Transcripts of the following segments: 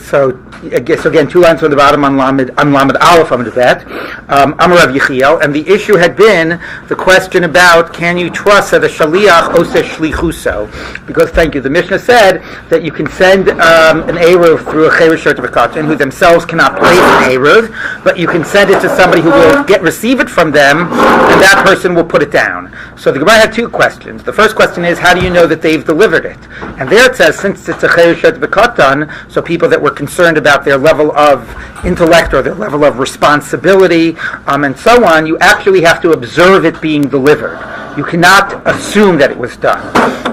So I guess again, 2 lines from the bottom on Lamed Aleph on that. Amar Rav Yechiel, and the issue had been the question about can you trust that a shaliach oseh shlichuso? Because the Mishnah said that you can send an eruv through a cheresh of a katan who themselves cannot place an eruv, but you can send it to somebody who will receive it from them, and that person will put it down. So the Gemara had 2 questions. The first question is, how do you know that they've delivered it? And there it says, since it's a cheresh of a katan, so people that were concerned about their level of intellect or their level of responsibility and so on, you actually have to observe it being delivered. You cannot assume that it was done.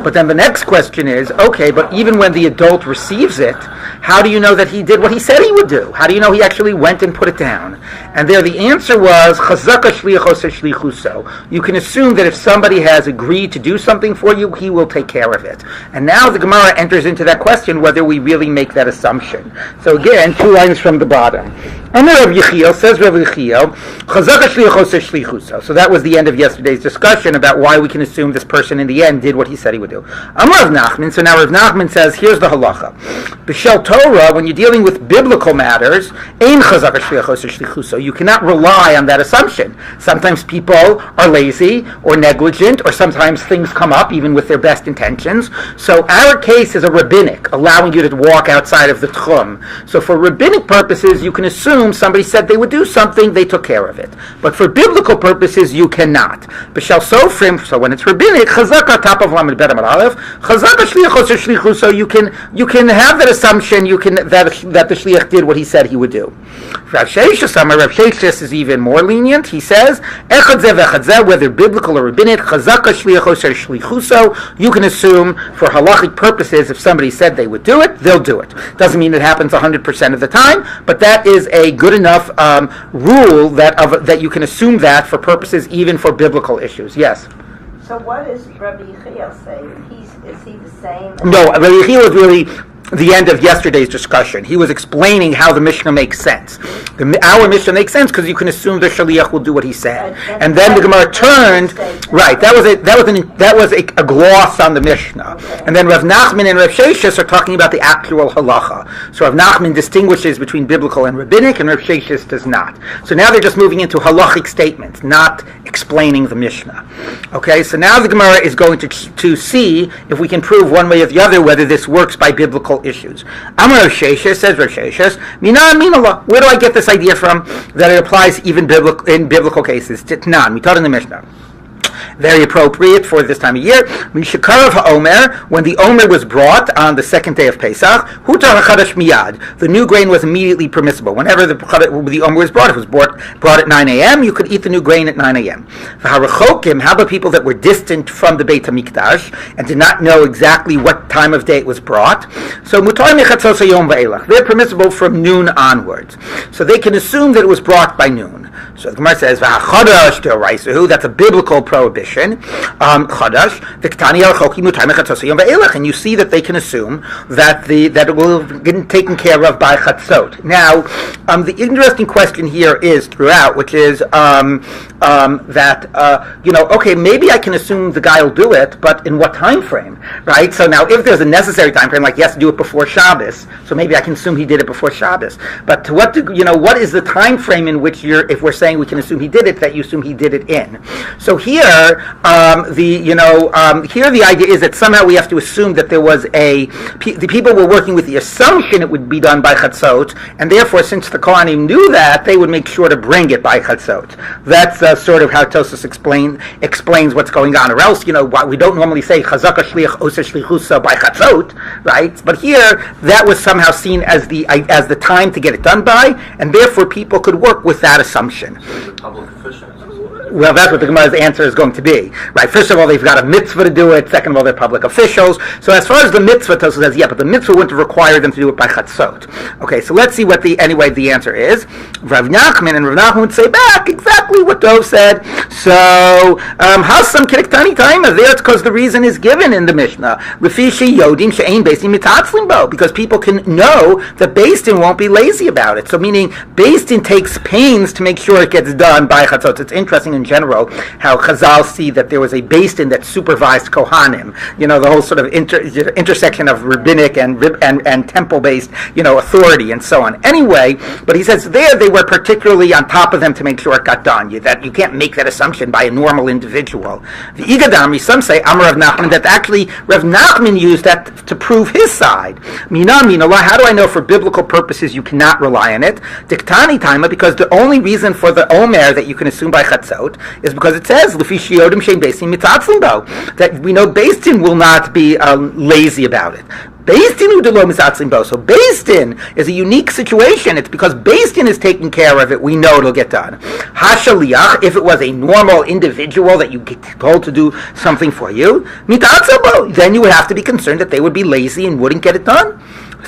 But then the next question is, okay, but even when the adult receives it, how do you know that he did what he said he would do? How do you know he actually went and put it down? And there the answer was, chazaka shliachos shlichuso. You can assume that if somebody has agreed to do something for you, he will take care of it. And now the Gemara enters into that question whether we really make that assumption. So again, 2 lines from the bottom. Amar Rav Yechiel, says Rav Yechiel, chazaka shliachos shlichuso. So that was the end of yesterday's discussion about why we can assume this person in the end did what he said he would do. Amar Rav Nachman, so now Rav Nachman says, here's the halacha. B'shel Torah, when you're dealing with biblical matters, ein chazaka shliachos shlichuso. You cannot rely on that assumption. Sometimes people are lazy or negligent, or sometimes things come up even with their best intentions. So our case is a rabbinic, allowing you to walk outside of the tchum. So for rabbinic purposes, you can assume somebody said they would do something, they took care of it. But for biblical purposes, you cannot. B'shel sofrim, so when it's rabbinic, chazaka top of lamed bet amar aleph, chazaka shliachos shlichuso. You can have that assumption. You can that the shliach did what he said he would do. Rav Sheshes is even more lenient. He says, echad zeh vechad zeh, whether biblical or rabbinic, chazaka shliachos shlichuso. You can assume for halachic purposes, if somebody said they would do it, they'll do it. Doesn't mean it happens 100% of the time, but that is a good enough rule that you can assume that for purposes even for biblical issues. Yes. So what does Rabbi Yechiel say? Is he the same? No, Rabbi Yechiel is really the end of yesterday's discussion. He was explaining how the Mishnah makes sense. Our Mishnah makes sense because you can assume the Shaliach will do what he said. And then the Gemara turned, right, that was a gloss on the Mishnah. Okay. And then Rav Nachman and Rav Sheshes are talking about the actual halacha. So Rav Nachman distinguishes between biblical and rabbinic, and Rav Sheshes does not. So now they're just moving into halachic statements, not explaining the Mishnah. Okay, so now the Gemara is going to see if we can prove one way or the other whether this works by biblical issues. Amar Rav Sheshes, says Rav Sheshes, Mina Minallah. Where do I get this idea from that it applies even in biblical cases? Titnan, we taught in the Mishnah. Very appropriate for this time of year. Mishakarav ha'omer, when the omer was brought on the second day of Pesach, hutar hachadash miyad, the new grain was immediately permissible. Whenever the omer was brought, it was brought at 9 a.m., you could eat the new grain at 9 a.m. V'harachokim, how about people that were distant from the Beit HaMikdash and did not know exactly what time of day it was brought? So mutar mechatzos hayom va'elach, they're permissible from noon onwards. So they can assume that it was brought by noon. So the Gemara says, v'hachadash de'oraisahu, that's a biblical prohibition. Chadash, and you see that they can assume that it will be taken care of by chatzot. Now, the interesting question here is throughout, which is okay, maybe I can assume the guy will do it, but in what time frame, right? So now, if there's a necessary time frame, like he has to do it before Shabbos, so maybe I can assume he did it before Shabbos. But to what what is the time frame in which if we're saying we can assume he did it, that you assume he did it in? So here, here the idea is that somehow we have to assume that there was the people were working with the assumption it would be done by chatzot, and therefore, since the Kohanim knew that, they would make sure to bring it by chatzot. That's sort of how Tosfos explains what's going on. Or else, we don't normally say chazaka shliach oseh shlichusa by chatzot, right? But here, that was somehow seen as the time to get it done by, and therefore people could work with that assumption. Well, that's what the Gemara's answer is going to be, right? First of all, they've got a mitzvah to do it. Second of all, they're public officials. So as far as the mitzvah, Tosfos says, but the mitzvah wouldn't require them to do it by chatzot. Okay, so let's see what the answer is. Rav Nachman would say back exactly what Dov said. So, how's some kiriktani time? There it's because the reason is given in the Mishnah. Because people can know that Beis Din won't be lazy about it. So meaning, Beis Din takes pains to make sure it gets done by chatzot. It's interesting in general, how Chazal see that there was a Beis Din that supervised Kohanim. The whole sort of intersection of rabbinic and temple-based, authority and so on. Anyway, but he says there they were particularly on top of them to make sure it got done. That you can't make that assumption by a normal individual. The Igadamri, some say Amar Rav Nachman, that actually Rav Nachman used that to prove his side. How do I know for biblical purposes you cannot rely on it? Diktani Taima, because the only reason for the Omer that you can assume by Chatzot is because it says Lefi Shiodim Shein Beis Din Mitzatzlim Bo, that we know Beis Din will not be lazy about it. Beis Din udelo mitzatzlim bo. So Beis Din is a unique situation. It's because Beis Din is taking care of it. We know it'll get done. Hashaliach, if it was a normal individual that you get told to do something for you, mitzatzlim bo, then you would have to be concerned that they would be lazy and wouldn't get it done.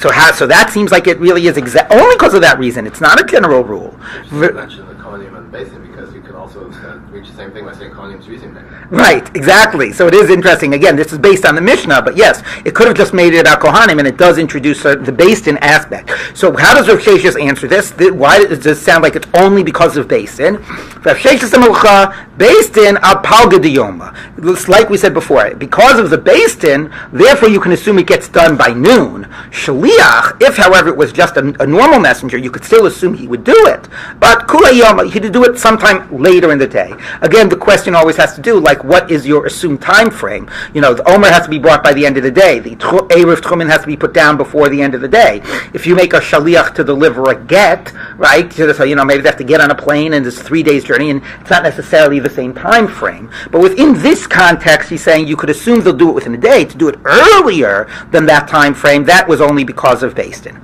So that seems like it really is only because of that reason. It's not a general rule. Mention the Kohanim and Beis Din because you could also reach the same thing by saying Kohanim's reason. Right, exactly. So it is interesting. Again, this is based on the Mishnah, but yes, it could have just made it about Kohanim, and it does introduce the Beis Din aspect. So how does Rav Sheshes answer this? Why does this sound like it's only because of Beis Din? Rav Sheshes Amalcha, Beis Din al Palga Diyoma. It's like we said before, because of the Beis Din, therefore you can assume it gets done by noon. Shaliach, if however it was just a normal messenger, you could still assume he would do it. But Kula Yoma, he'd do it sometime later in the day. Again, the question always has to do, like, what is your assumed time frame? The Omer has to be brought by the end of the day. The Eruv Tchumen has to be put down before the end of the day. If you make a shaliach to deliver a get, right, so maybe they have to get on a plane and it's 3 days journey, and it's not necessarily the same time frame. But within this context, he's saying you could assume they'll do it within a day. To do it earlier than that time frame, that was only because of Beis Din.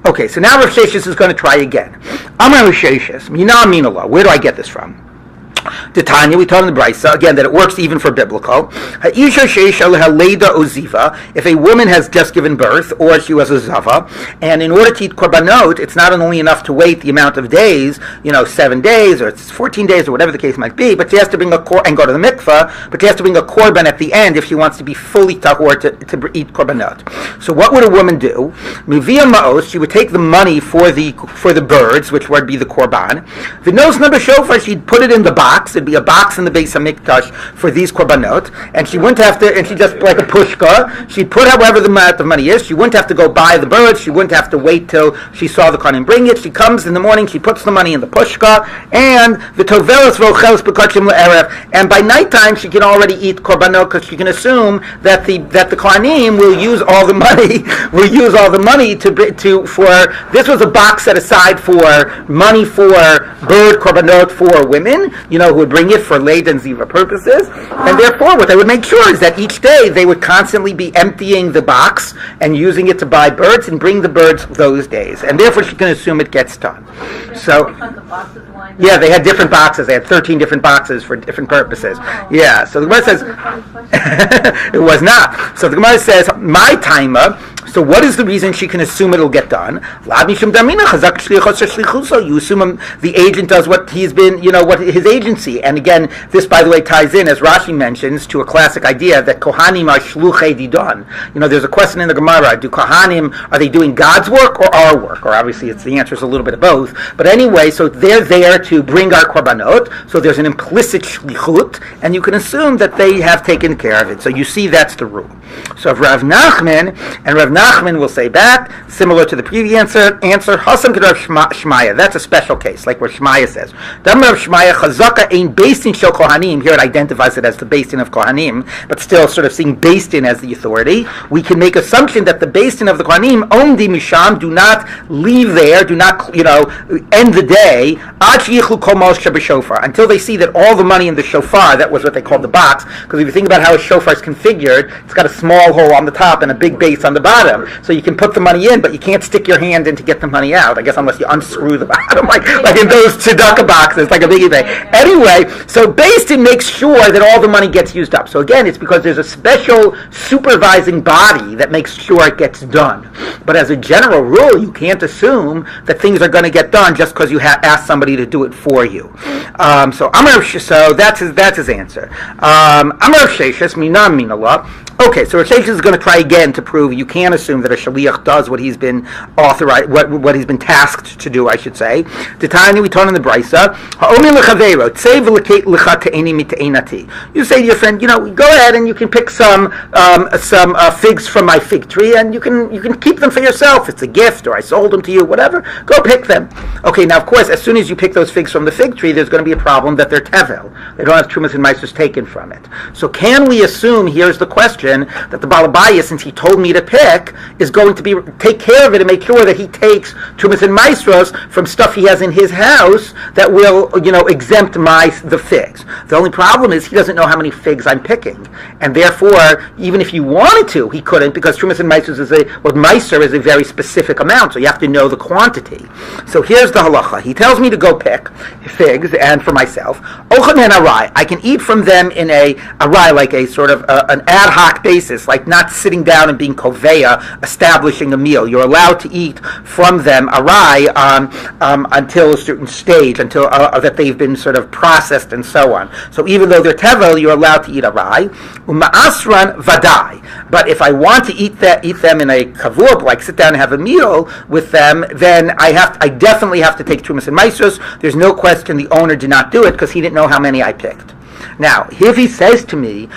Okay, so now Rav Sheshes is going to try again. Amar Rav Sheshes, Mina Minallah. Where do I get this from? Tanya, we taught in the Brisa, again, that it works even for biblical. If a woman has just given birth, or she was a zava, and in order to eat korbanot, it's not only enough to wait the amount of days, 7 days, or it's 14 days, or whatever the case might be, but she has to bring and go to the mikveh, but she has to bring a korban at the end if she wants to be fully tahor to eat korbanot. So what would a woman do? Mivia ma'os, she would take the money for the birds, which would be the korban. The nose number shofar, she'd put it in the box. It'd be a box in the Beis Hamikdash for these korbanot, and she wouldn't have to, and she just, like a pushka, she'd put however the amount of money is. She wouldn't have to go buy the birds. She wouldn't have to wait till she saw the kohen bring it. She comes in the morning, she puts the money in the pushka, and the tovelos v'ochelos b'kachim le'erev, and by nighttime she can already eat korbanot, because she can assume that the kohanim will use all the money, for, this was a box set aside for money for bird korbanot for women, who would bring it for Leid and Ziva purposes, and therefore what they would make sure is that each day they would constantly be emptying the box and using it to buy birds and bring the birds those days, and therefore she can assume it gets done. So, yeah, they had different boxes. They had 13 different boxes for different purposes. Yeah, so the Gemara says, it was not. So the Gemara says, my timer, so what is the reason she can assume it'll get done? You assume the agent does what he's been, what his agency. And again, this, by the way, ties in, as Rashi mentions, to a classic idea that Kohanim are shluchei didon. There's a question in the Gemara, do Kohanim, are they doing God's work or our work? Or obviously the answer is a little bit of both. But anyway, so they're there to bring our korbanot, so there's an implicit shlichut, and you can assume that they have taken care of it. So you see that's the rule. So if Rav Nachman will say back, similar to the previous answer, Hasam Rav Shmaya, that's a special case, like where Shmaya says. Rav Shmaya Chazaka ein Beis Din shel Kohanim. Here it identifies it as the Beis Din of Kohanim, but still sort of seeing Beis Din as the authority. We can make assumption that the Beis Din of the Kohanim, Omdi Misham, do not leave there, do not, end the day, until they see that all the money in the shofar, that was what they called the box, because if you think about how a shofar is configured, it's got a small hole on the top and a big base on the bottom, so you can put the money in, but you can't stick your hand in to get the money out, I guess, unless you unscrew the bottom, like in those tzedakah boxes, like a biggie thing. Anyway, so Beis Din makes sure that all the money gets used up. So again, it's because there's a special supervising body that makes sure it gets done. But as a general rule, you can't assume that things are going to get done just because you ask somebody to do it for you. So that's his answer. Amar Sheshes Minam Minallah. Okay, so Rosh is going to try again to prove you can't assume that a shaliach does what he's been authorized, what he's been tasked to do, I should say. Titani, we turn in the brisa. You say to your friend, go ahead and you can pick some figs from my fig tree, and you can keep them for yourself. It's a gift, or I sold them to you, whatever. Go pick them. Okay, now of course, as soon as you pick those figs from the fig tree, there's going to be a problem that they're tevel. They don't have trumas and maasros taken from it. So can we assume? Here's the question: that the balabaya, since he told me to pick, is going to take care of it and make sure that he takes trumas and maasros from stuff he has in his house that will, exempt the figs. The only problem is he doesn't know how many figs I'm picking, and therefore, even if you wanted to, he couldn't, because trumas and maasros maaser is a very specific amount, so you have to know the quantity. So here's the halacha. He tells me to go pick figs, and for myself, ochan and arai, I can eat from them in a arai, like a sort of an ad hoc basis, like not sitting down and being koveya, establishing a meal. You're allowed to eat from them arai until a certain stage, until that they've been sort of processed and so on. So even though they're tevel, you're allowed to eat arai. Uma'asran vadai. But if I want to eat them in a kavur, like sit down and have a meal with them, then I definitely have to take trumas and maasros. There's no question the owner did not do it because he didn't know how many I picked. Now, if he says to me,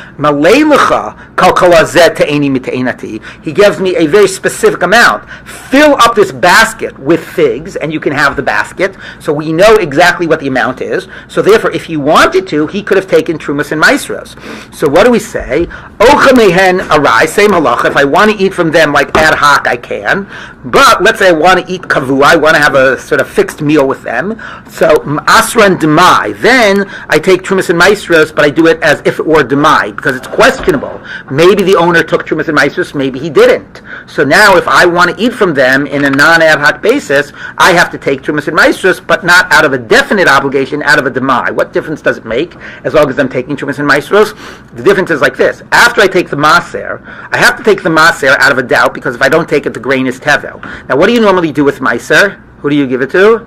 he gives me a very specific amount. Fill up this basket with figs, and you can have the basket. So we know exactly what the amount is. So therefore, if he wanted to, he could have taken trumas and maasros. So what do we say? Ocha mehen arai, same halacha. If I want to eat from them like ad hoc, I can. But let's say I want to eat kavua, I want to have a sort of fixed meal with them. So asran demai. Then I take trumas and maasros, but I do it as if it were demai, because it's questionable. Maybe the owner took trumas and maasros, maybe he didn't. So now if I want to eat from them in a non-ad hoc basis, I have to take trumas and maasros, but not out of a definite obligation, out of a demai. What difference does it make as long as I'm taking trumas and maasros? The difference is like this. After I take the maaser, I have to take the maaser out of a doubt, because if I don't take it, the grain is tevel. Now what do you normally do with maaser? Who do you give it to?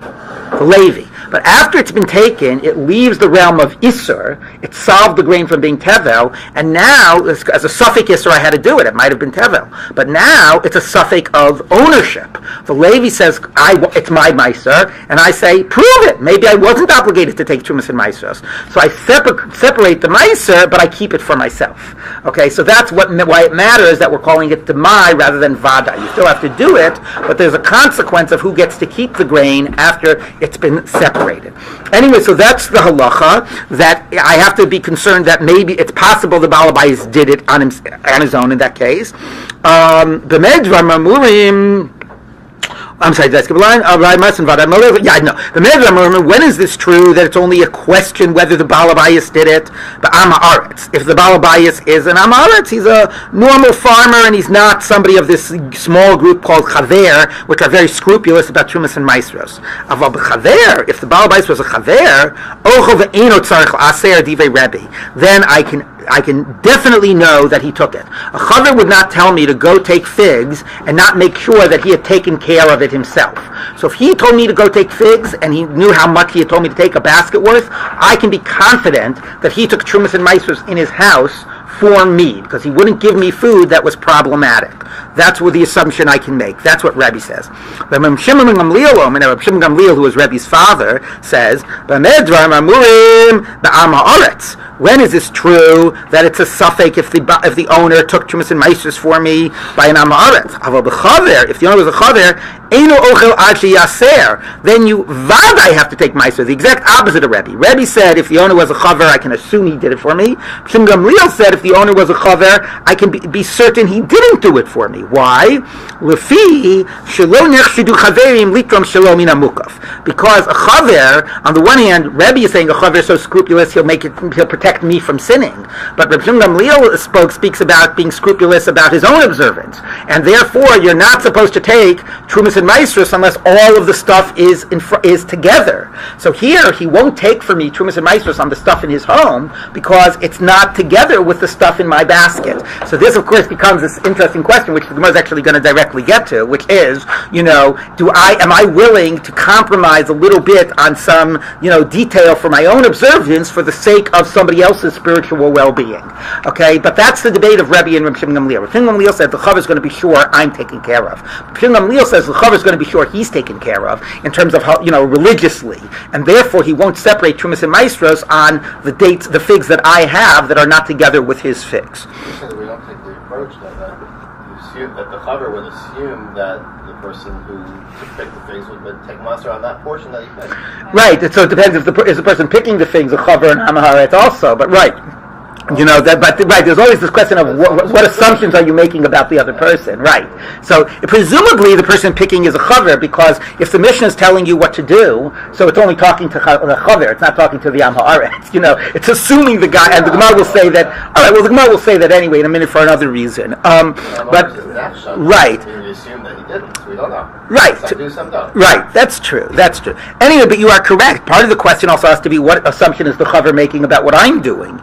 The Levi. But after it's been taken, it leaves the realm of Isser. It solved the grain from being Tevel, and now, as a suffix Isser, I had to do it. It might have been Tevel. But now, it's a suffix of ownership. The Levi says, it's my Meiser, and I say, prove it. Maybe I wasn't obligated to take Trumas and Meisers. So I separate the Meiser, but I keep it for myself. Okay, so that's why it matters that we're calling it Demai rather than Vada. You still have to do it, but there's a consequence of who gets to keep the grain after it's been separated. Anyway, so that's the halacha, that I have to be concerned that maybe it's possible the Balabais did it on his own in that case. The Medvar Mamurim. I'm sorry, did I skip a line? Yeah, no. The Medrash, when is this true that it's only a question whether the Balabayas did it? But Amaretz. If the Balabayas is an Amaretz, he's a normal farmer and he's not somebody of this small group called Chaver, which are very scrupulous about Trumas and Maasros. Aval b'Chaver, if the Balabayas was a Chaver, Ocho ve'eno tzarich aser divrei Rabbi, then I can definitely know that he took it. A chaver would not tell me to go take figs and not make sure that he had taken care of it himself. So if he told me to go take figs and he knew how much he had told me to take a basket worth, I can be confident that he took Trumas and Maasros in his house for me, because he wouldn't give me food that was problematic. That's what the assumption I can make. That's what Rabbi says. But Rabbi Shimon Gamliel, who was Rabbi's father, says, when is this true that it's a suffix if the owner took Trumas and Maasros for me by an Amaretz? If the owner was a chaver, then you vadai have to take Maasros. The exact opposite of Rabbi. Rabbi said if the owner was a chaver, I can assume he did it for me. Shimon Gamliel said if the owner was a chaver, I can be certain he didn't do it for me. Why? Because a chaver, on the one hand, Rabbi is saying a chaver is so scrupulous he'll protect me from sinning. But Rabbi Shimon Gamliel speaks about being scrupulous about his own observance, and therefore you're not supposed to take Trumas and Maasros unless all of the stuff is together. So here he won't take for me Trumas and Maasros on the stuff in his home because it's not together with the stuff in my basket. So this, of course, becomes this interesting question, which the Gemara is actually going to directly get to, which is, am I willing to compromise a little bit on some, detail for my own observance for the sake of somebody somebody else's spiritual well-being. Okay, but that's the debate of Rabbi and Rabbi Shimon Gamliel. Rabbi Shimon Gamliel said the chaver is going to be sure I'm taken care of. Rabbi Shimon Gamliel says the chaver is going to be sure he's taken care of in terms of how, religiously, and therefore he won't separate Trumas and Maestros on the dates, the figs that I have that are not together with his figs. You said that we don't take the approach that you assume that the chaver would assume that the person who picked the figs would take master on that portion that he picked. Right. So it depends if the person picking the figs a chaver and amaharet also. But right. Right, there's always this question of what assumptions are you making about the other person, right? So presumably the person picking is a chaver, because if the Mishnah is telling you what to do, so it's only talking to the chaver, it's not talking to the Am Haaretz, it's assuming the guy, and the Gemara will say that, alright, well the Gemara will say that anyway in a minute for another reason. But, right. We assume that he didn't, so we don't know. Right. Some do, some don't. Right, that's true. Anyway, but you are correct. Part of the question also has to be what assumption is the chaver making about what I'm doing,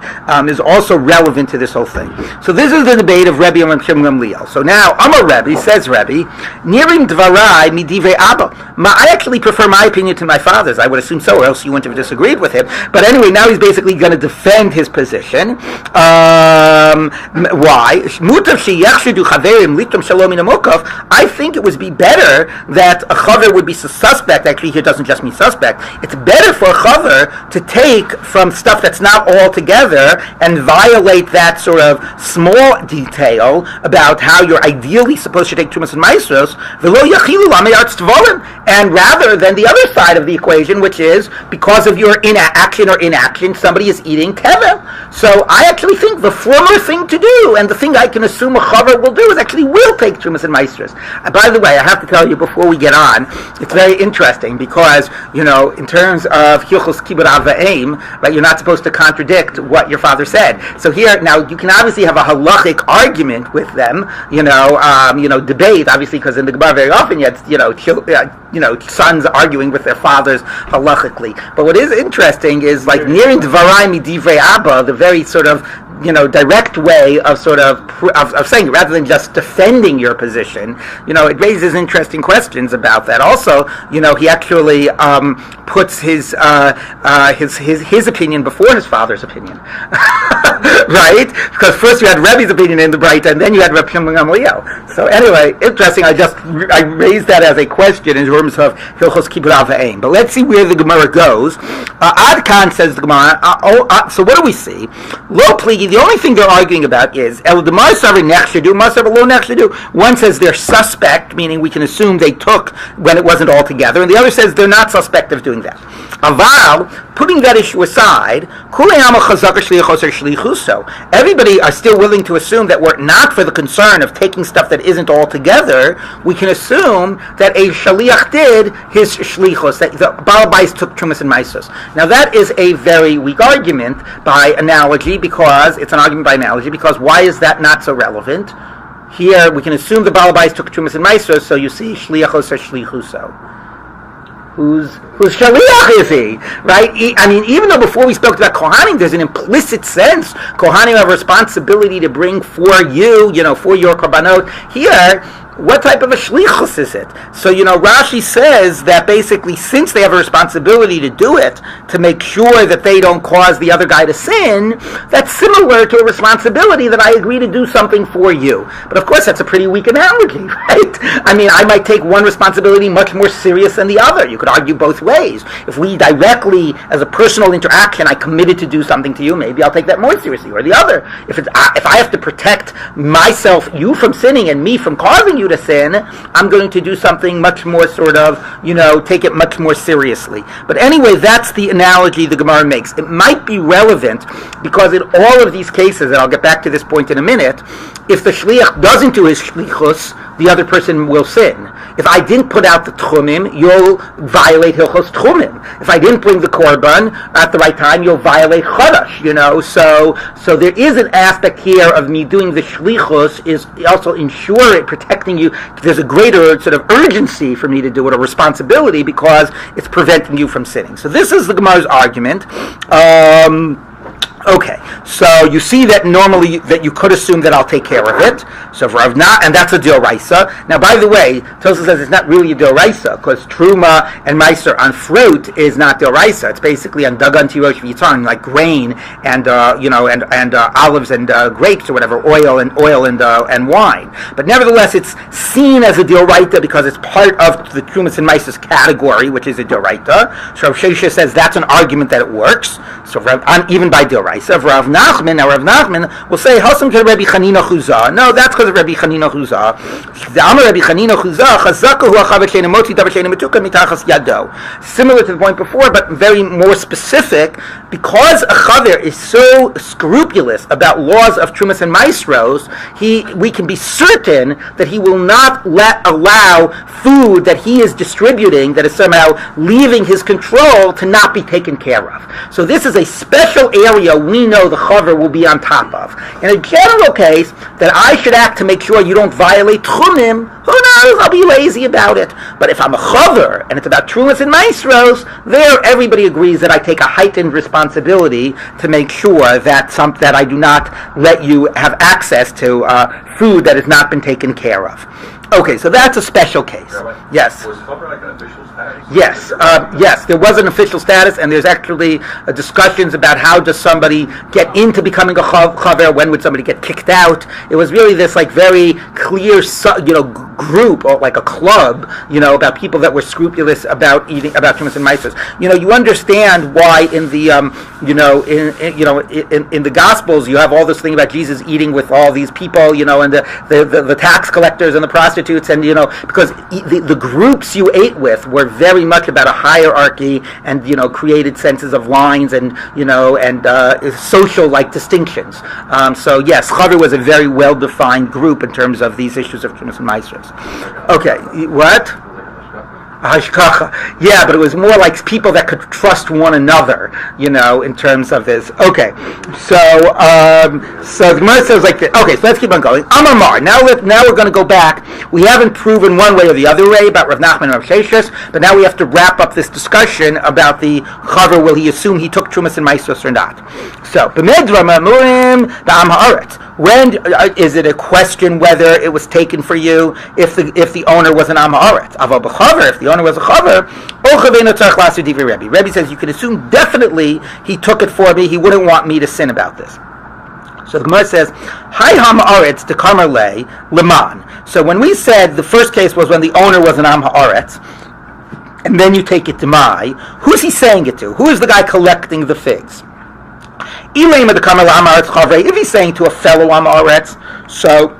is also relevant to this whole thing. So this is the debate of Rabbi and Rabbi Shimon Gamliel. So now, Amar Rabbi, says Rabbi, Nirim dvarai midivrei Abba. I actually prefer my opinion to my father's. I would assume so, or else you wouldn't have disagreed with him. But anyway, now he's basically going to defend his position. Why? I think it would be better that a chaver would be suspect. Actually, here doesn't just mean suspect. It's better for a chaver to take from stuff that's not all together and violate that sort of small detail about how you're ideally supposed to take Trumas and Maestros, and rather than the other side of the equation, which is because of your inaction, somebody is eating tevel. So I actually think the former thing to do, and the thing I can assume a chaver will do, is actually will take Trumas and Maestros. By the way, I have to tell you before we get on, it's very interesting because, in terms of Hilchos Kibbud Av V'Eim, right, you're not supposed to contradict what your father said. So here, now, you can obviously have a halachic argument with them, debate, obviously, because in the Gemara very often you had, sons arguing with their fathers halachically. But what is interesting is, like, Nirin Dvarai Midivrei Abba, the very sort of direct way of sort of saying it, rather than just defending your position. It raises interesting questions about that. Also, he actually puts his opinion before his father's opinion, right? Because first you had Rebbe's opinion in the Braita, and then you had Reb Shimon Gamliel. So anyway, interesting. I raised that as a question in terms of Hilchos Kibbud Av V'Eim. But let's see where the Gemara goes. Ad Kan, says the Gemara. So what do we see? Lo pligi. The only thing they're arguing about is one says they're suspect, meaning we can assume they took when it wasn't all together, and the other says they're not suspect of doing that. Aval, putting that issue aside, everybody are still willing to assume that were it not for the concern of taking stuff that isn't all together, we can assume that a shaliach did his shlichus, that the Baal Bais took Trumas and Maestros. Now that is a very weak argument by analogy, because it's an argument by analogy, because why is that not so relevant? Here we can assume the Baal Bais took Trumas and Maestros, so you see shliachos or shlichuso. Whose shaliach is he? Right? Even though before we spoke about Kohanim, there's an implicit sense Kohanim have a responsibility to bring for you, for your korbanot. Here, what type of a shlichus is it? So, Rashi says that basically, since they have a responsibility to do it, to make sure that they don't cause the other guy to sin, that's similar to a responsibility that I agree to do something for you. But of course, that's a pretty weak analogy, right? I might take one responsibility much more serious than the other. You could argue both ways. If we directly, as a personal interaction, I committed to do something to you, maybe I'll take that more seriously, or the other. If I have to protect myself, you from sinning, and me from causing you to sin, I'm going to do something much more sort of, take it much more seriously. But anyway, that's the analogy the Gemara makes. It might be relevant because in all of these cases, and I'll get back to this point in a minute, if the shliach doesn't do his shlichus, the other person will sin. If I didn't put out the tchumim, you'll violate hilchos tchumim. If I didn't bring the korban at the right time, you'll violate chadash. So there is an aspect here of me doing the shlichus is also protecting you. There's a greater sort of urgency for me to do it, a responsibility, because it's preventing you from sinning. So this is the Gemara's argument. Okay, so you see that normally that you could assume that I'll take care of it. So if Rav not, and that's a d'oraisa. Now, by the way, Tosfos says it's not really a d'oraisa because truma and meiser on fruit is not d'oraisa. It's basically on dagan tirosh v'yitzarn, like grain and olives and grapes or whatever, oil and wine. But nevertheless, it's seen as a d'oraita because it's part of the trumas and meiser's category, which is a d'oraita. So Rav Sheshes says that's an argument that it works. So even by d'oraisa. Of Rav Nachman, now Rav Nachman will say, "Hasam to Rabbi Chanina Chuzah." No, that's because of Rabbi Chanina Chuzah. The Amar Rabbi Chanina Chuzah, Chazaka hu achavet sheina motzi davar sheina metuka mitachas yado. Similar to the point before, but very more specific, because a chaver is so scrupulous about laws of trumas and maestros, we can be certain that he will not allow food that he is distributing that is somehow leaving his control to not be taken care of. So this is a special area we know the chaver will be on top of. In a general case, that I should act to make sure you don't violate tchumim, who knows, I'll be lazy about it. But if I'm a chaver, and it's about trumas and maestros, there everybody agrees that I take a heightened responsibility to make sure that I do not let you have access to food that has not been taken care of. Okay, so that's a special case. Yes. Was chaver like an official status? Yes, yes, there was an official status, and there's actually discussions about how does somebody get into becoming a chaver, when would somebody get kicked out. It was really this like very clear, group, or like a club, about people that were scrupulous about eating, about trumas and maestros. You understand why in the, in the Gospels you have all this thing about Jesus eating with all these people, and the tax collectors and the prostitutes, and because the groups you ate with were very much about a hierarchy and created senses of lines and social like distinctions. So yes, chaver was a very well defined group in terms of these issues of trumas and maestros. Okay, what? Hashkacha. Yeah, but it was more like people that could trust one another, in terms of this. Okay, so the Gemara says like this. Okay, so let's keep on going. Amar. Now we're going to go back. We haven't proven one way or the other way about Rav Nachman and Rav Sheshes, but now we have to wrap up this discussion about the chaver. Will he assume he took trumas and maestros or not? So, b'medra ma'amurim ba'am haaretz. When is it a question whether it was taken for you if the owner was an am haaretz? Aval b'chaver, if the owner was a chaver, Rabbi says you can assume definitely he took it for me. He wouldn't want me to sin about this. So the Gemara says, "Hi ham haaretz de kamarle leman." So when we said the first case was when the owner was an am haaretz, and then you take it to my, who's he saying it to? Who is the guy collecting the figs? If he's saying to a fellow Amaretz, so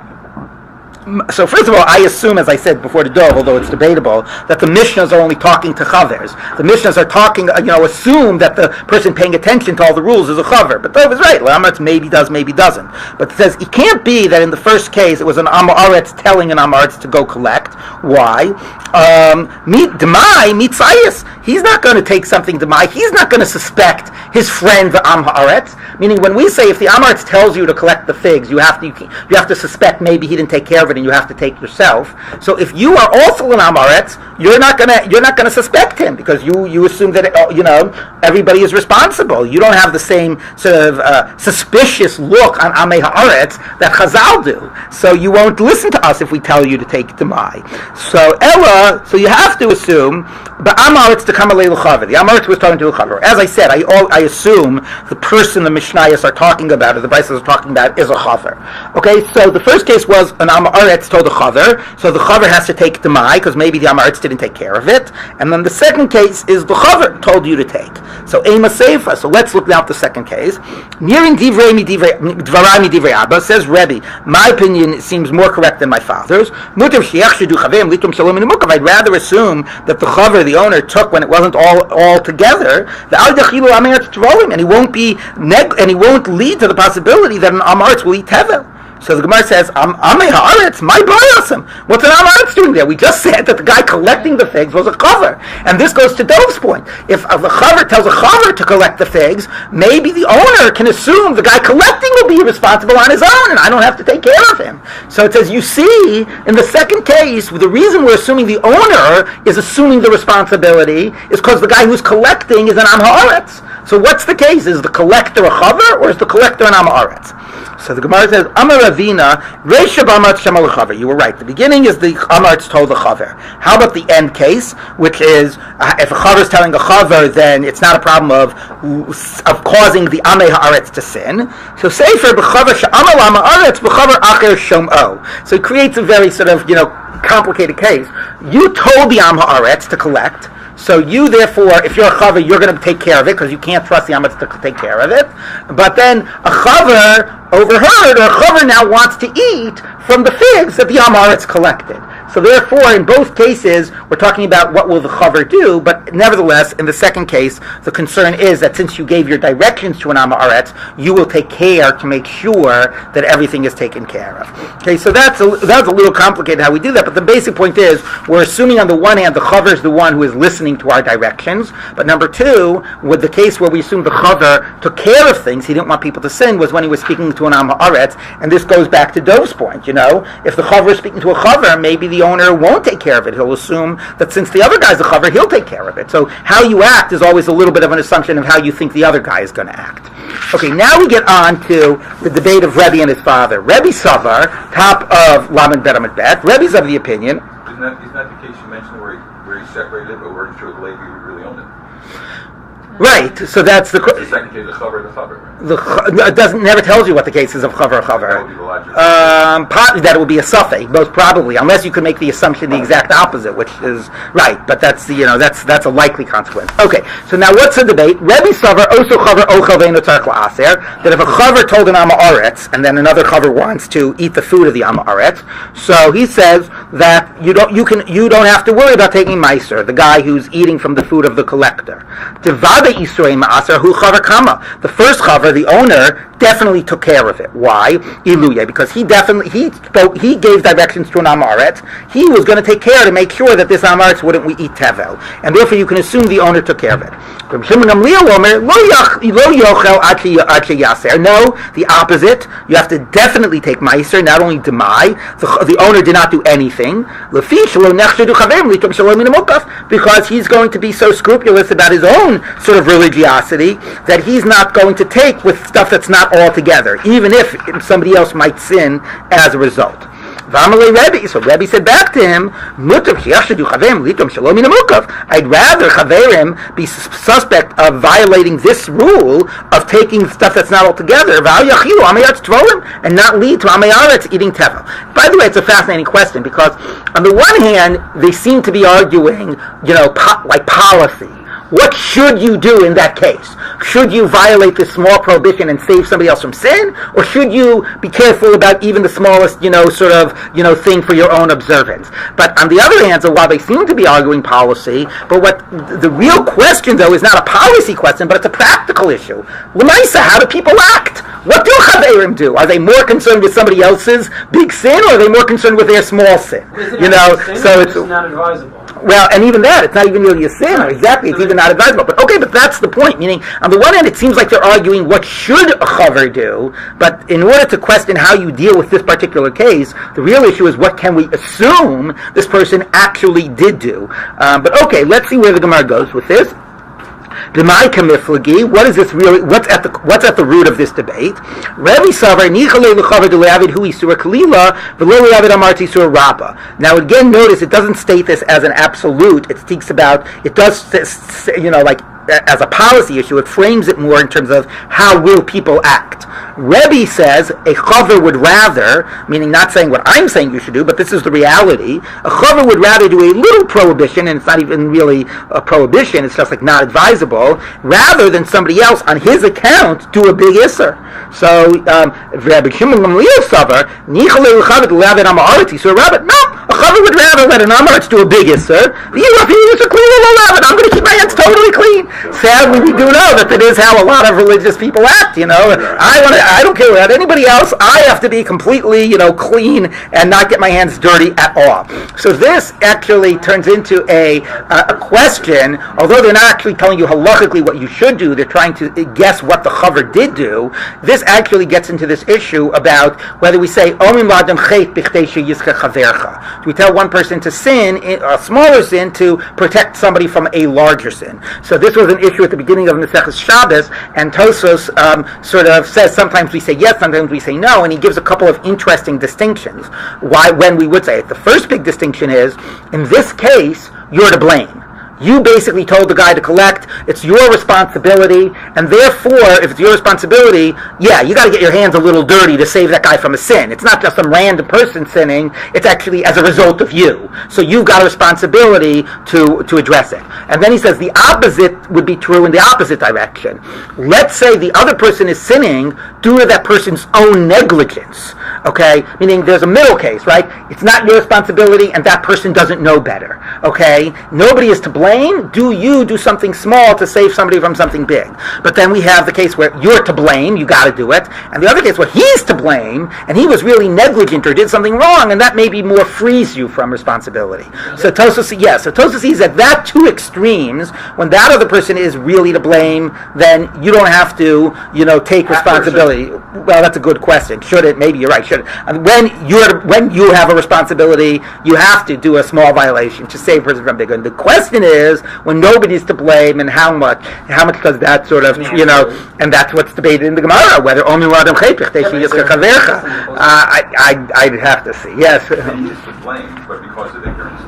first of all, I assume, as I said before the dove, although it's debatable, that the Mishnahs are only talking to chavers. The Mishnahs are talking, assume that the person paying attention to all the rules is a chaver. But Dov is right. Amaretz maybe does, maybe doesn't. But it says it can't be that in the first case it was an Amaretz telling an Amaretz to go collect. Why? Demai mitzayis. He's not going to take something demai. He's not going to suspect his friend the Am Haaretz. Meaning, when we say if the Amaretz tells you to collect the figs, you have to suspect maybe he didn't take care of it, and you have to take yourself. So if you are also an Amaretz, you're not gonna suspect him because you assume that everybody is responsible. You don't have the same sort of suspicious look on Amei Haaretz that Chazal do. So you won't listen to us if we tell you to take demai. So you have to assume the Amaretz to come alei l'chaver. The Amaretz was talking to a chaver. As I said, I assume the person the Mishnayos are talking about, or the Braisos are talking about, is a chaver. Okay, so the first case was an Amaretz told a chaver, so the chaver has to take demai because maybe the Amaretz didn't take care of it. And then the second case is the chaver told you to take. So ema seifa. So let's look now at the second case. Nearing dvarai mi divrei Abba, says Rabbi, my opinion seems more correct than my father's. I'd rather assume that the chaver, the owner, took when it wasn't all together. And he won't lead to the possibility that an Amaretz will eat tevel. So the Gemara says, Amei Haaretz, my bayasam. What's an Amaretz doing there? We just said that the guy collecting the figs was a chaver. And this goes to Dov's point. If a chaver tells a chaver to collect the figs, maybe the owner can assume the guy collecting will be responsible on his own, and I don't have to take care of him. So it says, you see, in the second case, the reason we're assuming the owner is assuming the responsibility is because the guy who's collecting is an Am Haaretz. So what's the case? Is the collector a chaver or is the collector an am haaretz? So the Gemara says, Amar Ravina, Reisha b'amatz shemal chaver. You were right. The beginning is the amartz told the chaver. How about the end case, which is if a chaver is telling a chaver, then it's not a problem of causing the amei haaretz to sin. So sefer b'chaver she'amal am haaretz b'chaver acher shom'o. So it creates a very sort of complicated case. You told the am haaretz to collect. So you, therefore, if you're a chaver, you're going to take care of it because you can't trust the ametz to take care of it. But then a chaver overheard, or a chaver now wants to eat from the figs that the am haaretz collected. So therefore, in both cases, we're talking about what will the chaver do, but nevertheless, in the second case, the concern is that since you gave your directions to an am haaretz, you will take care to make sure that everything is taken care of. Okay, so that's a little complicated how we do that, but the basic point is, we're assuming on the one hand, the chaver is the one who is listening to our directions, but number two, with the case where we assume the chaver took care of things, he didn't want people to sin, was when he was speaking to an am haaretz, and this goes back to Dove's point, if the chaver is speaking to a chaver, maybe the owner won't take care of it. He'll assume that since the other guy's a chaver, he'll take care of it. So how you act is always a little bit of an assumption of how you think the other guy is going to act. Okay, now we get on to the debate of Rabbi and his father. Rabbi Savar, top of Lamed Bet Amud Bet. Rabbi's of the opinion. Isn't that the case you mentioned where he separated it, but weren't sure the lady who really owned it? Right, so that's the second case of chaver to chaver, it never tells you what the case is of chaver chaver. That would be the logic. That would be a suffix, most probably, unless you could make the assumption the exact opposite, which is right. But that's that's a likely consequence. Okay, so now what's the debate? Rabbi Savar also chaver ochel ve'eno tzarich la'aser, that if a chaver told an am haaretz and then another chaver wants to eat the food of the am haaretz, so he says that you don't have to worry about taking meiser, the guy who's eating from the food of the collector. The first chaver, the owner, definitely took care of it. Why? Iluye, because he gave directions to an am haaretz. He was going to take care to make sure that this am haaretz wouldn't eat tevel, and therefore you can assume the owner took care of it. No, the opposite. You have to definitely take meiser, not only demai. The owner did not do anything because he's going to be so scrupulous about his own sort of religiosity that he's not going to take with stuff that's not all together, even if somebody else might sin as a result. So Rabbi said back to him, I'd rather chaverim be suspect of violating this rule of taking stuff that's not all together, and not lead to am haaretz eating tevel. By the way, it's a fascinating question because on the one hand, they seem to be arguing, like policy. What should you do in that case? Should you violate this small prohibition and save somebody else from sin? Or should you be careful about even the smallest, thing for your own observance? But on the other hand, so while they seem to be arguing policy, but what the real question, though, is not a policy question, but it's a practical issue. L'maisa, how do people act? What do chaverim do? Are they more concerned with somebody else's big sin, or are they more concerned with their small sin? So it's not advisable. Well, and even that, it's not even really a sin. Exactly, it's even not advisable. But that's the point. Meaning, on the one hand, it seems like they're arguing what should a chaver do, but in order to question how you deal with this particular case, the real issue is what can we assume this person actually did do. But okay, let's see where the Gemara goes with this. What is this really? What's at the root of this debate? Rabbi Savar nichale lechaver deleavid hu isur kalila v'leavid amarti isur rabba. Now again, notice it doesn't state this as an absolute. It speaks about. It does, as a policy issue, it frames it more in terms of how will people act. Rebbe says a chaver would rather, meaning not saying what I'm saying you should do, but this is the reality, a chaver would rather do a little prohibition, and it's not even really a prohibition, it's just like not advisable, rather than somebody else on his account do a big isser. So Rabbi Shimon Gamliel Savar, Nichalei l'chaver l'aved am haaretz isur rabba. No, a chaver would rather let an am haaretz do a big isser. I'm going to keep my hands totally clean. Sadly, we do know that is how a lot of religious people act. I don't care about anybody else. I have to be completely, clean and not get my hands dirty at all. So this actually turns into a question. Although they're not actually telling you halachically what you should do, they're trying to guess what the chaver did do. This actually gets into this issue about whether we say Omim la'adam chet b'chtei sheyizcha chavercha. Do we tell one person to sin, a smaller sin, to protect somebody from a larger sin? So this was was an issue at the beginning of Maseches Shabbos, and Tosfos sort of says sometimes we say yes, sometimes we say no, and he gives a couple of interesting distinctions when we would say it. The first big distinction is, in this case, you're to blame. You basically told the guy to collect. It's your responsibility, and therefore, if it's your responsibility, yeah, you got to get your hands a little dirty to save that guy from a sin. It's not just some random person sinning. It's actually as a result of you. So you've got a responsibility to address it. And then he says the opposite would be true in the opposite direction. Let's say the other person is sinning due to that person's own negligence. Okay? Meaning there's a middle case, right? It's not your responsibility, and that person doesn't know better. Okay? Nobody is to blame. Do you do something small to save somebody from something big? But then we have the case where you're to blame, you got to do it, and the other case where he's to blame, and he was really negligent or did something wrong, and that maybe more frees you from responsibility. So Tosfos sees that two extremes, when that other person is really to blame, then you don't have to, take responsibility. Well, that's a good question. Should it? Maybe you're right. Should it? And when you have a responsibility, you have to do a small violation to save a person from big. And the question is, when nobody's to blame, and how much does that sort of, and that's what's debated in the Gemara, whether Omi Ladam Chaypich, I'd have to see. Yes. He is to blame, but because of ignorance.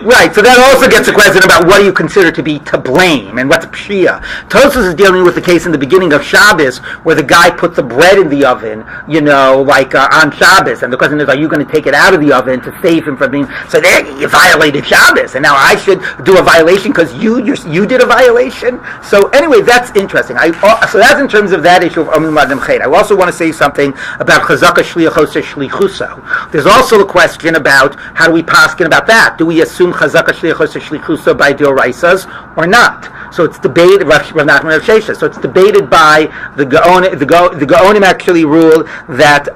Right, so that also gets a question about what do you consider to be to blame, and what's pshia. Tosfos is dealing with the case in the beginning of Shabbos, where the guy put the bread in the oven, on Shabbos, and the question is, are you going to take it out of the oven to save him from being, so there you violated Shabbos, and now I should do a violation because you did a violation? So anyway, that's interesting. So that's in terms of that issue of Omim Adam Chet. I also want to say something about Chazaka Shliachos Shlichuso. There's also the question about how do we paskin about that? Do we assume Chazaka Shliachos Shlichuso by Dioraisas or not? So it's debated. Rav Nachman Rav Sheshes. So it's debated by the Gaonim. The Gaonim actually rule that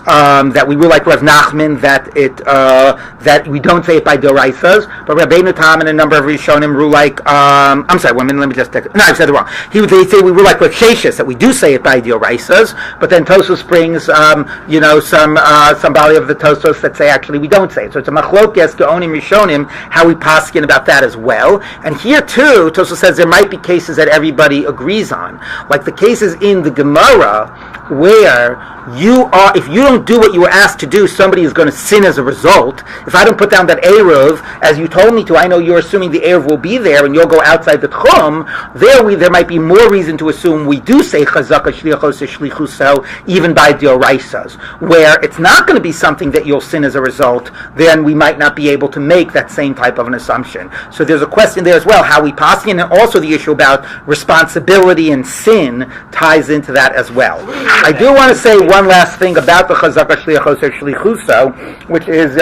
that we rule like Rav Nachman that we don't say it by Dioraisas, but Rabbeinu Tam and a number of Rishonim rule like I'm sorry. 1 minute. Let me just take. No, I said it wrong. They say we rule like Rav Sheshes, that we do say it by Dioraisas, but then Tosfos brings some bali of the Tosfos that say actually we don't say it. So it's a machlokes Gaonim Rishonim how we paskin about that as well. And here too, Tosfos says there might be cases that everybody agrees on, like the cases in the Gemara where if you don't do what you were asked to do, somebody is going to sin as a result. If I don't put down that Eruv, as you told me to, I know you're assuming the Eruv will be there and you'll go outside the Tchum, there might be more reason to assume we do say Chazaka Shliachos Shlichuso, even by Dioraisas. Where it's not going to be something that you'll sin as a result, then we might not be able to make that same type of an assumption. So there's a question there as well, how we pass in, and also the issue about responsibility and sin ties into that as well. I do want to say one last thing about the Chazaka Shliachos Shlichuso, which is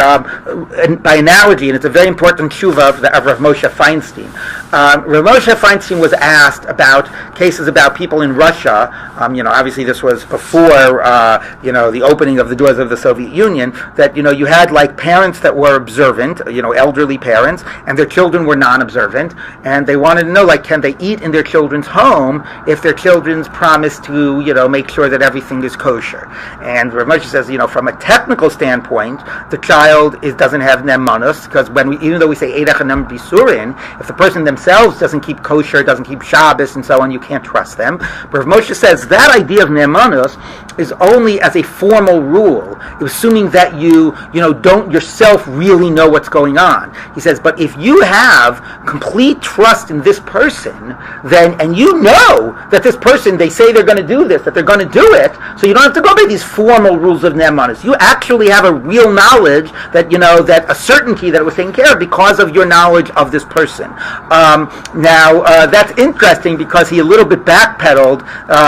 by analogy, and it's a very important tshuva of Rav Moshe Feinstein. Rav Moshe Feinstein was asked about cases about people in Russia. Obviously this was before the opening of the doors of the Soviet Union. That you had like parents that were observant, elderly parents, and their children were non-observant, and they wanted to know, like, can they eat in their children's home if their children's promise to make sure that everything is kosher. And Rav Moshe says, from a technical standpoint, the child doesn't have nemanus, because even though we say eidach and nem bisurin, if the person themselves doesn't keep kosher, doesn't keep Shabbos, and so on, you can't trust them. But Rav Moshe says that idea of nemanus is only as a formal rule, assuming that you don't yourself really know what's going on. He says, but if you have complete trust in this person, then, and you know that this person, they say they're going to do this, that they're going to do it, so you don't have to go by these formal rules of nemanus. You actually have a real knowledge that, that a certainty that it was taken care of because of your knowledge of this person. Now, that's interesting because he a little bit backpedaled,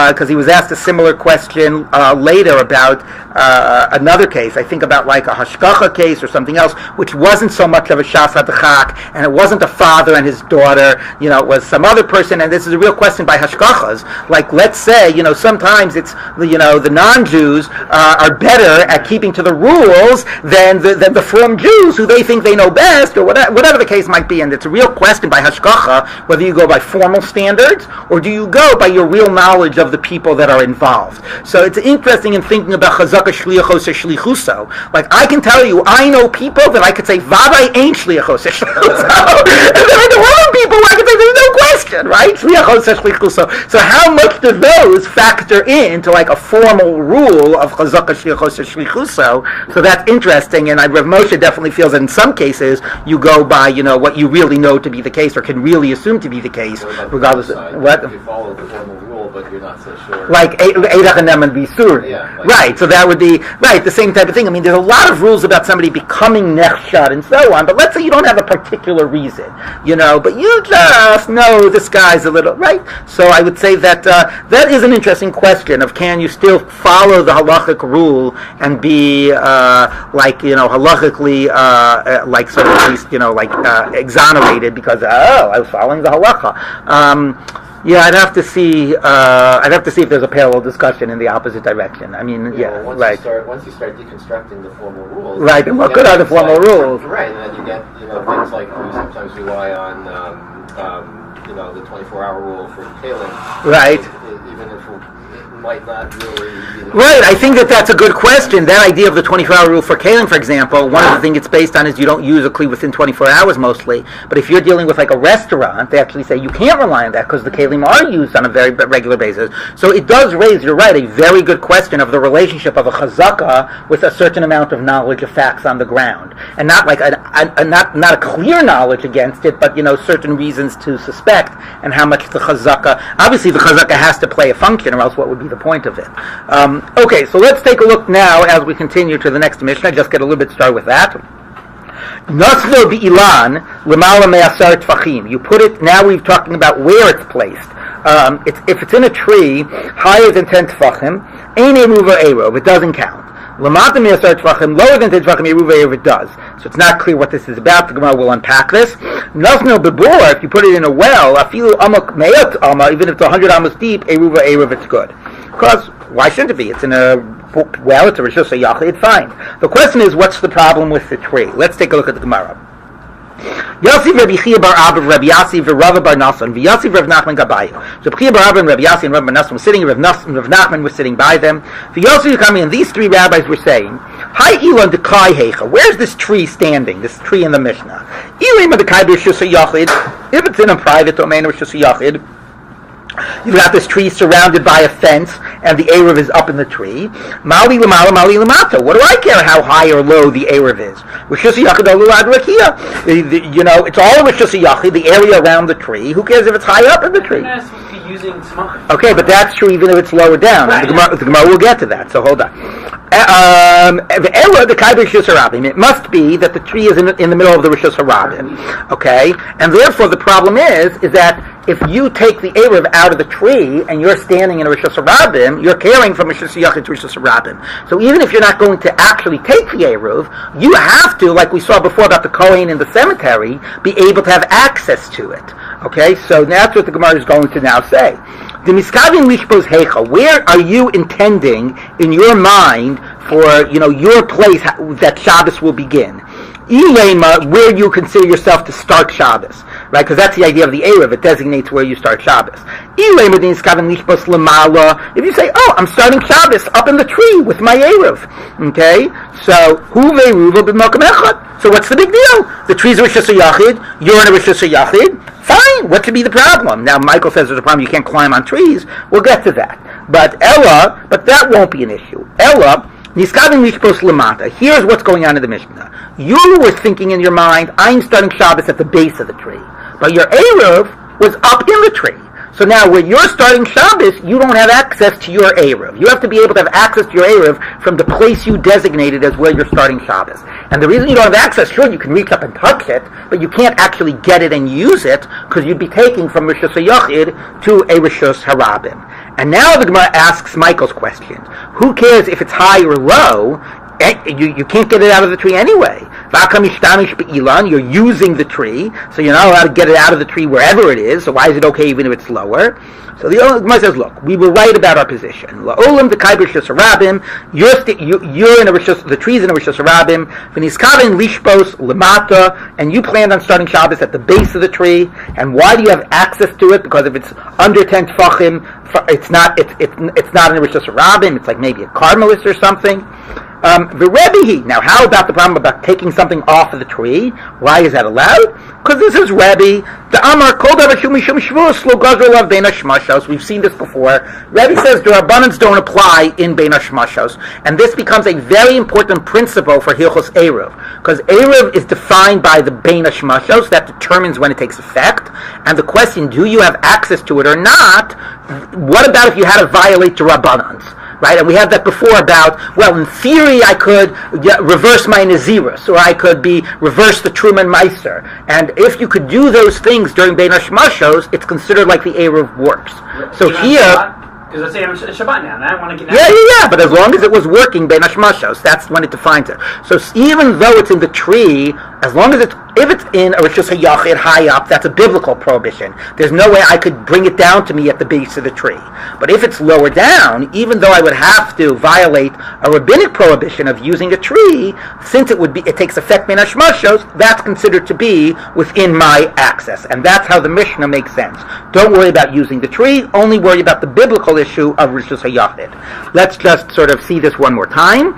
because he was asked a similar question later about another case. I think about like a hashkacha case or something else, which wasn't so much of a shas hadachak, and it wasn't a father and his daughter, it was some other person, and this is a real question by hashkachas. Like, let's say, sometimes it's, the non-Jews are better at keeping to the rules than the from Jews who they think they know best, or whatever the case might be. And it's a real question by hashkacha, whether you go by formal standards, or do you go by your real knowledge of the people that are involved. So it's interesting in thinking about chazaka shliachos shlichuso. Like, I can tell you, I know people that I could say, Vaday ain't shliachos shlichuso. And then I know other people where I could say, there's no question. question, right? So how much do those factor into like a formal rule of chazaka shliachos shlichuso? So that's interesting, and Rav Moshe definitely feels that in some cases you go by, what you really know to be the case or can really assume to be the case, regardless of what. If you follow the formal rule, but you're not so sure. Like Eirach and Neman Bisur. Yeah, right, so that would be, right, the same type of thing. I mean, there's a lot of rules about somebody becoming nechshad and so on, but let's say you don't have a particular reason, but you just know this guy's a little, right? So I would say that that is an interesting question of can you still follow the halachic rule and be, halachically, sort of at least, exonerated because, I was following the halacha. I'd have to see. If there's a parallel discussion in the opposite direction. I mean, once you start deconstructing the formal rules, right? And what good are the formal rules? Right, and then you get things like we sometimes rely on the 24-hour rule for tailing. Right. Even if it might not really be right, I think that's a good question. That idea of the 24-hour rule for kalim, for example, one of the things it's based on is you don't use a kli within 24 hours mostly. But if you're dealing with like a restaurant, they actually say you can't rely on that because the kalim are used on a very regular basis. So it does raise, you're right, a very good question of the relationship of a chazaka with a certain amount of knowledge of facts on the ground. And not like not a clear knowledge against it, but certain reasons to suspect and how much the chazaka, obviously the chazaka has to play a function or else what would be the point of it. Okay, so let's take a look now as we continue to the next Mishnah. Just get a little bit started with that. Naslo bi'ilan lemala me'asar tfachim. You put it, now we're talking about where it's placed. If it's in a tree higher than 10 tfachim, ein eruv erov, it doesn't count. Lamata me'asar tfachim, lower than 10 tfachim, eruv erov, it does. So it's not clear what this is about. The Gemara will unpack this. Naslo bebor, if you put it in a well, afilu amak me'at ama, even if it's 100 amos deep, eruv erov, it's good. Because why shouldn't it be? It's in a well, it's a Rishus HaYachid, fine. The question is, what's the problem with the tree? Let's take a look at the Gemara. Yossi Rabbi Chia bar Abba, Rabbi Yossi Rava bar Nassan, Yossi Rav Nachman Gabayu. So Chia bar Abba and Rabbi Yossi and Rav bar Nassan were sitting, Rav Nachman was sitting by them. The Yossi were coming, and these three rabbis were saying, Hi Elon de Kai Hecha, where's this tree standing, this tree in the Mishnah? Elim of the Kai Rishus HaYachid, if it's in a private domain of Rishus HaYachid, you've got this tree surrounded by a fence, and the Eruv is up in the tree. Mali lamala, mali lamata. What do I care how high or low the Eruv is? Rishus HaYachid olu ad rakia. It's all Rishus HaYachid, the area around the tree. Who cares if it's high up in the tree? Okay, but that's true even if it's lower down. Right. The Gemara will get to that, so hold on. It must be that the tree is in the middle of the Rishus Harabim. Okay? And therefore the problem is that if you take the Eruv out of the tree and you're standing in a Rishus Harabim, you're carrying from Rishus HaYachid to Rishus Harabim. So even if you're not going to actually take the Eruv, you have to, like we saw before about the Kohen in the cemetery, be able to have access to it. Okay? So that's what the Gemara is going to now say. The Miskavin Lishbos Hecha, where are you intending in your mind for, your place that Shabbos will begin? Ilema, where you consider yourself to start Shabbos, right? Because that's the idea of the Erev. It designates where you start Shabbos. Ilema Miskavin Lishbos Lamala. If you say, I'm starting Shabbos up in the tree with my Erev, okay? So, Huve Ruva b'Malkam Echad. So what's the big deal? The tree's a Rishus HaYachid, you're in a Rishus HaYachid. Fine, what could be the problem? Now, Michael says there's a problem, you can't climb on trees. We'll get to that. But that won't be an issue. Ella, Niskavin Mishpos Lamata. Here's what's going on in the Mishnah. You were thinking in your mind, I'm starting Shabbos at the base of the tree. But your Eruv was up in the tree. So now, when you're starting Shabbos, you don't have access to your Eruv. You have to be able to have access to your Eruv from the place you designated as where you're starting Shabbos. And the reason you don't have access, sure, you can reach up and touch it, but you can't actually get it and use it because you'd be taking from Rishus HaYachid to a Rishus Harabim. And now the Gemara asks Michael's question. Who cares if it's high or low? You can't get it out of the tree anyway. You're using the tree, so you're not allowed to get it out of the tree wherever it is, so why is it okay even if it's lower? So the Gemara says, look, we were right about our position. La'olam the kai b'rishus harabim, you're in a rishus, the tree's in a rishus harabim, v'niskaven lishbos lemata, and you planned on starting Shabbos at the base of the tree, and why do you have access to it? Because if it's under 10 tfachim, it's not in a rishus harabim, it's like maybe a carmelist or something. The Rebbe. Now, how about the problem about taking something off of the tree? Why is that allowed? Because this is Rebbe. The Amar Kol Davar Shum Mishum Shvus Lo Gazra Lav Bein Hashmashos. We've seen this before. Rebbe says the Rabbanans don't apply in Bein Hashmashos, and this becomes a very important principle for Hilchos Eruv, because Eruv is defined by the Bein Hashmashos that determines when it takes effect. And the question, do you have access to it or not? What about if you had to violate the Rabbanans? Right, and we had that before about, well, in theory I could reverse my Nazirus, or I could reverse the Truman Meister. And if you could do those things during Bein Hashmashos, it's considered like the Eruv works. So here... Because let's say I'm Shabbat now, and I want to get... Yeah, but as long as it was working, Bein Hashmashos, that's when it defines it. So even though it's in the tree, as long as if it's in a Rishus HaYachid high up, that's a biblical prohibition. There's no way I could bring it down to me at the base of the tree. But if it's lower down, even though I would have to violate a rabbinic prohibition of using a tree, since it takes effect Bein Hashmashos, that's considered to be within my access. And that's how the Mishnah makes sense. Don't worry about using the tree, only worry about the biblical issue of Rishus HaYachid. Let's just sort of see this one more time.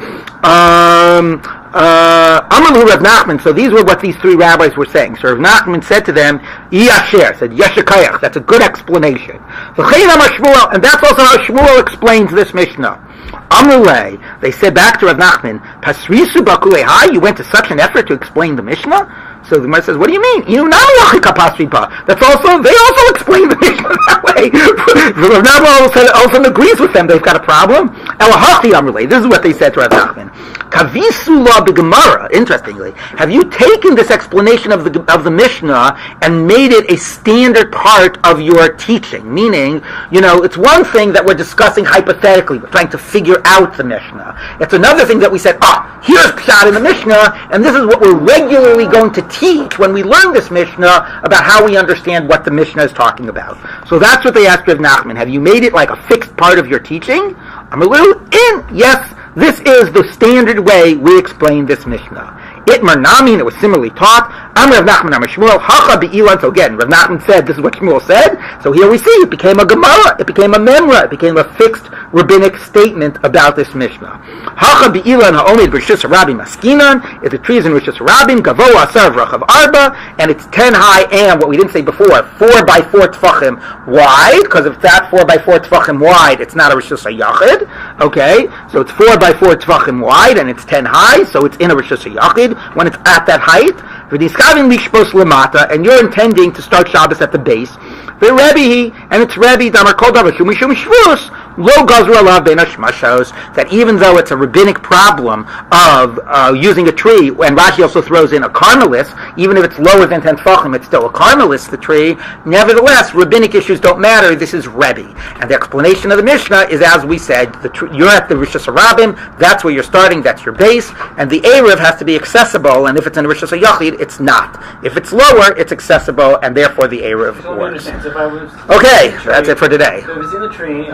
Amalu Rav Nachman, so these were what these three rabbis were saying. So Rav Nachman said to them, Yasher, said Yeshakayach, that's a good explanation. And that's also how Shmuel explains this Mishnah. Amrulay, they said back to Rav Nachman, Pasrisu Bakulei, you went to such an effort to explain the Mishnah? So the Gemara says, what do you mean? That's also, they also explain the Mishnah that way. Rav Nachman also agrees with them, they've got a problem. Elahachi Amrulay, this is what they said to Rav Nachman. Kavisula b'Gemara. Interestingly, have you taken this explanation of the Mishnah and made it a standard part of your teaching? Meaning, it's one thing that we're discussing hypothetically, we're trying to figure out the Mishnah. It's another thing that we said, here's Pshat in the Mishnah, and this is what we're regularly going to teach when we learn this Mishnah about how we understand what the Mishnah is talking about. So that's what they asked Rav Nachman. Have you made it like a fixed part of your teaching? Amalu, yes. This is the standard way we explain this Mishnah. Itmar Nami, and it was similarly taught. Am Rav Nachman, Am Shmuel, Hacha Be'ilan. So again, Rav Nachman said, this is what Shmuel said. So here we see, it became a Gemara, it became a Memra, it became a fixed rabbinic statement about this Mishnah. Hacha Be'ilan ha'omid Rishus Rabbi Maskinan. If the tree is in Rishus Rabbi, Gavo Asar V'Rachav Arba, and it's 10 high and, what we didn't say before, 4 by 4 tfachim wide, because if that 4 by 4 tfachim wide, it's not a Rishus HaYachid. Okay, so it's 4 by 4 tfachim wide, and it's 10 high, so it's in a Rishus HaYachid when it's at that height. And you're intending to start Shabbos at the base. The Rebbe, and it's Rebbe, that even though it's a rabbinic problem of using a tree, and Rashi also throws in a carmelis, even if it's lower than 10 tefachim, it's still a carmelis, the tree. Nevertheless, rabbinic issues don't matter. This is Rebbe. And the explanation of the Mishnah is, as we said, you're at the Rishus HaRabim, that's where you're starting, that's your base, and the Eruv has to be accessible, and if it's in Rishus HaYachid, it's not. If it's lower, it's accessible, and therefore the Eruv works. Okay, that's it for today. So if it's in the tree...